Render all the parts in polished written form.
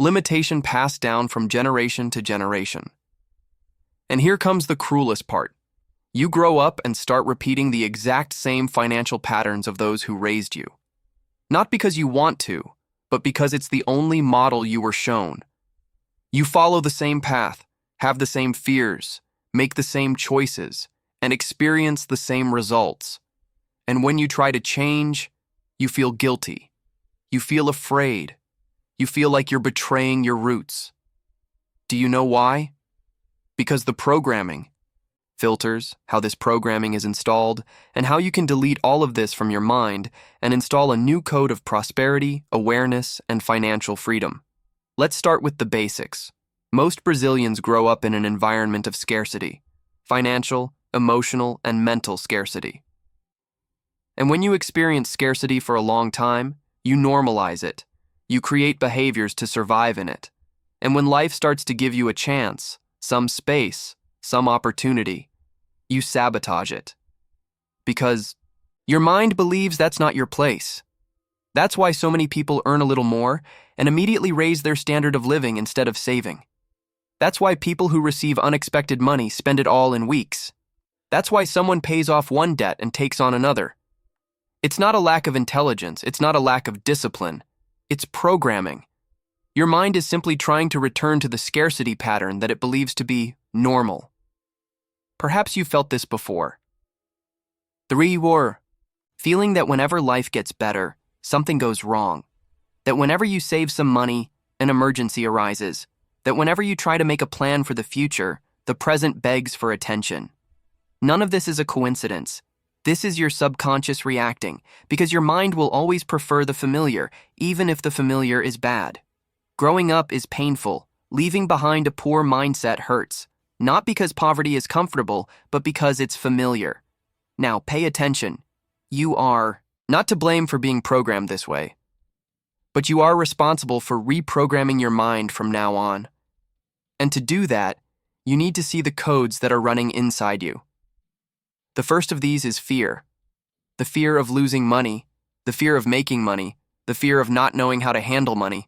Limitation passed down from generation to generation. And here comes the cruelest part. You grow up and start repeating the exact same financial patterns of those who raised you. Not because you want to, but because it's the only model you were shown. You follow the same path, have the same fears, make the same choices, and experience the same results. And when you try to change, you feel guilty. You feel afraid. You feel like you're betraying your roots. Do you know why? Because the programming, filters, how this programming is installed, and how you can delete all of this from your mind and install a new code of prosperity, awareness, and financial freedom. Let's start with the basics. Most Brazilians grow up in an environment of scarcity, financial, emotional, and mental scarcity. And when you experience scarcity for a long time, you normalize it. You create behaviors to survive in it. And when life starts to give you a chance, some space, some opportunity, you sabotage it. Because your mind believes that's not your place. That's why so many people earn a little more and immediately raise their standard of living instead of saving. That's why people who receive unexpected money spend it all in weeks. That's why someone pays off one debt and takes on another. It's not a lack of intelligence, it's not a lack of discipline. It's programming. Your mind is simply trying to return to the scarcity pattern that it believes to be normal. Perhaps you felt this before. The reward, feeling that whenever life gets better, something goes wrong. That whenever you save some money, an emergency arises. That whenever you try to make a plan for the future, the present begs for attention. None of this is a coincidence. This is your subconscious reacting, because your mind will always prefer the familiar, even if the familiar is bad. Growing up is painful. Leaving behind a poor mindset hurts. Not because poverty is comfortable, but because it's familiar. Now, pay attention. You are not to blame for being programmed this way, but you are responsible for reprogramming your mind from now on. And to do that, you need to see the codes that are running inside you. The first of these is fear. The fear of losing money, the fear of making money, the fear of not knowing how to handle money.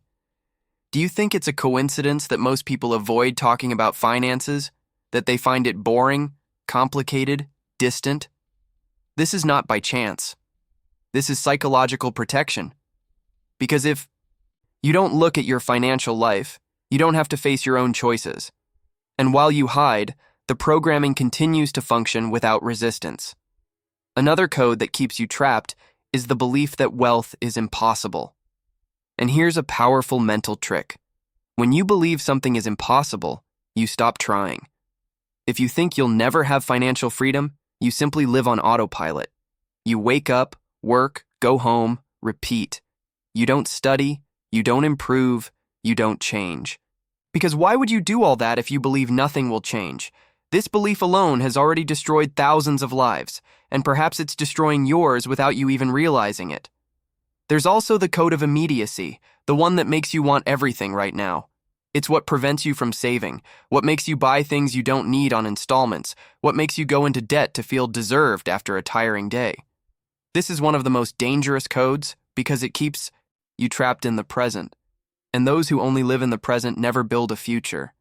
Do you think it's a coincidence that most people avoid talking about finances, that they find it boring, complicated, distant? This is not by chance. This is psychological protection. Because if you don't look at your financial life, you don't have to face your own choices. And while you hide, the programming continues to function without resistance. Another code that keeps you trapped is the belief that wealth is impossible. And here's a powerful mental trick. When you believe something is impossible, you stop trying. If you think you'll never have financial freedom, you simply live on autopilot. You wake up, work, go home, repeat. You don't study, you don't improve, you don't change. Because why would you do all that if you believe nothing will change? This belief alone has already destroyed thousands of lives, and perhaps it's destroying yours without you even realizing it. There's also the code of immediacy, the one that makes you want everything right now. It's what prevents you from saving, what makes you buy things you don't need on installments, what makes you go into debt to feel deserved after a tiring day. This is one of the most dangerous codes because it keeps you trapped in the present. And those who only live in the present never build a future.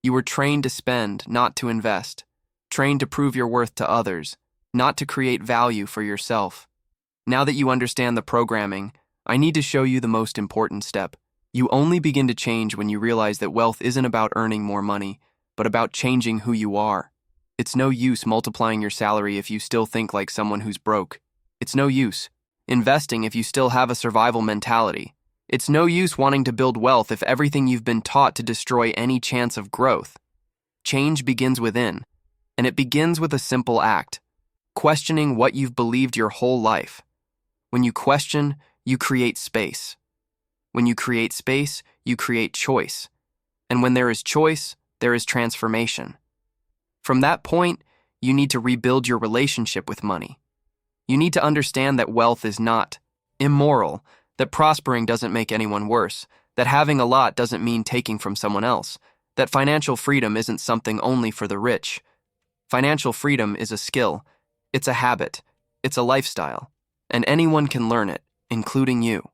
You were trained to spend, not to invest. Trained to prove your worth to others, not to create value for yourself. Now that you understand the programming, I need to show you the most important step. You only begin to change when you realize that wealth isn't about earning more money, but about changing who you are. It's no use multiplying your salary if you still think like someone who's broke. It's no use investing if you still have a survival mentality. It's no use wanting to build wealth if everything you've been taught to destroy any chance of growth. Change begins within, and it begins with a simple act, questioning what you've believed your whole life. When you question, you create space. When you create space, you create choice. And when there is choice, there is transformation. From that point, you need to rebuild your relationship with money. You need to understand that wealth is not immoral, that prospering doesn't make anyone worse, that having a lot doesn't mean taking from someone else, that financial freedom isn't something only for the rich. Financial freedom is a skill, it's a habit, it's a lifestyle, and anyone can learn it, including you.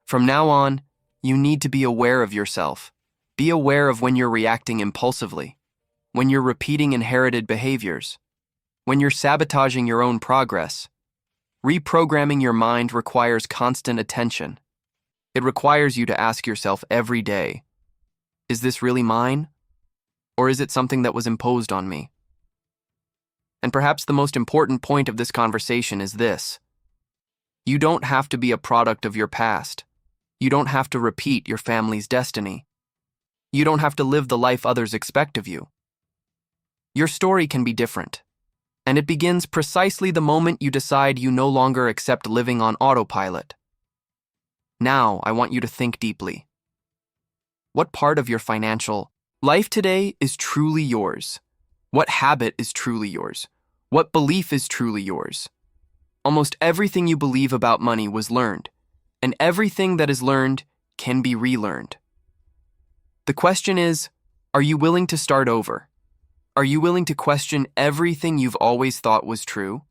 From now on, you need to be aware of yourself. Be aware of when you're reacting impulsively, when you're repeating inherited behaviors, when you're sabotaging your own progress. Reprogramming your mind requires constant attention. It requires you to ask yourself every day, is this really mine? Or is it something that was imposed on me? And perhaps the most important point of this conversation is this. You don't have to be a product of your past. You don't have to repeat your family's destiny. You don't have to live the life others expect of you. Your story can be different, and it begins precisely the moment you decide you no longer accept living on autopilot. Now, I want you to think deeply. What part of your financial life today is truly yours? What habit is truly yours? What belief is truly yours? Almost everything you believe about money was learned, and everything that is learned can be relearned. The question is, are you willing to start over? Are you willing to question everything you've always thought was true?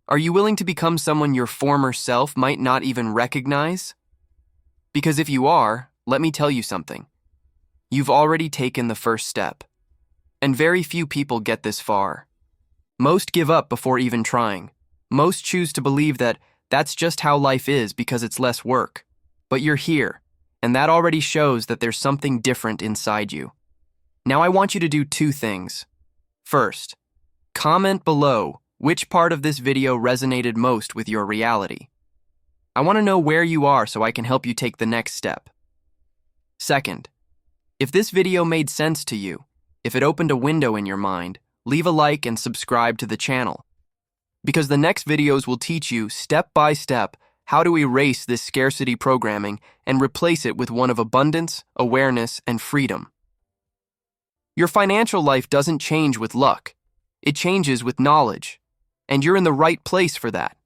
Are you willing to become someone your former self might not even recognize? Because if you are, let me tell you something. You've already taken the first step. And very few people get this far. Most give up before even trying. Most choose to believe that that's just how life is because it's less work. But you're here, and that already shows that there's something different inside you. Now I want you to do two things. First, comment below which part of this video resonated most with your reality. I want to know where you are so I can help you take the next step. Second, if this video made sense to you, if it opened a window in your mind, leave a like and subscribe to the channel. Because the next videos will teach you step by step how to erase this scarcity programming and replace it with one of abundance, awareness, and freedom. Your financial life doesn't change with luck. It changes with knowledge. And you're in the right place for that.